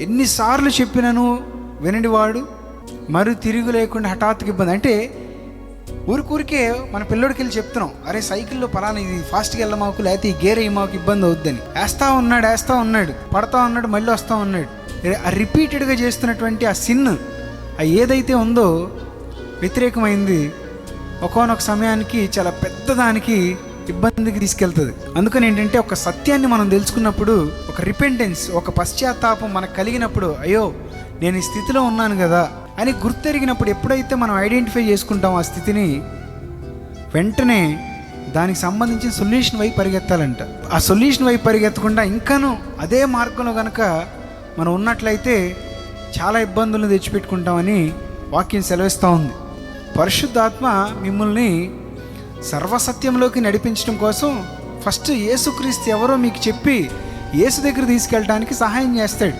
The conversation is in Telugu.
ఎన్నిసార్లు చెప్పినను వినడి వాడు మరి తిరుగు లేకుండా హఠాత్తుగా ఇబ్బంది. అంటే ఊరికే మన పిల్లోడికి వెళ్ళి చెప్తున్నాం, అరే సైకిల్లో పలానా ఇది ఫాస్ట్గా వెళ్ళమాకు, లేకపోతే ఈ గేర్ మాకు ఇబ్బంది అవుద్దని. వేస్తూ ఉన్నాడు, పడతా ఉన్నాడు, మళ్ళీ వస్తూ ఉన్నాడు. ఆ రిపీటెడ్గా చేస్తున్నటువంటి ఆ సిన్ ఏదైతే ఉందో వ్యతిరేకమైంది, ఒకానొక సమయానికి చాలా పెద్దదానికి ఇబ్బందికి తీసుకెళ్తుంది. అందుకని ఏంటంటే ఒక సత్యాన్ని మనం తెలుసుకున్నప్పుడు, ఒక రిపెంటెన్స్, ఒక పశ్చాత్తాపం మనకు కలిగినప్పుడు, అయ్యో నేను ఈ స్థితిలో ఉన్నాను కదా అని గుర్తెరిగినప్పుడు, ఎప్పుడైతే మనం ఐడెంటిఫై చేసుకుంటాం ఆ స్థితిని, వెంటనే దానికి సంబంధించిన సొల్యూషన్ వైపు పరిగెత్తాలంట. ఆ సొల్యూషన్ వైపు పరిగెత్తకుండా ఇంకాను అదే మార్గంలో కనుక మనం ఉన్నట్లయితే చాలా ఇబ్బందులను తెచ్చిపెట్టుకుంటామని వాక్యం సెలవిస్తూ ఉంది. పరిశుద్ధాత్మ మిమ్మల్ని సర్వసత్యంలోకి నడిపించడం కోసం ఫస్ట్ యేసుక్రీస్తు ఎవరో మీకు చెప్పి యేసు దగ్గర తీసుకెళ్ళడానికి సహాయం చేస్తాడు.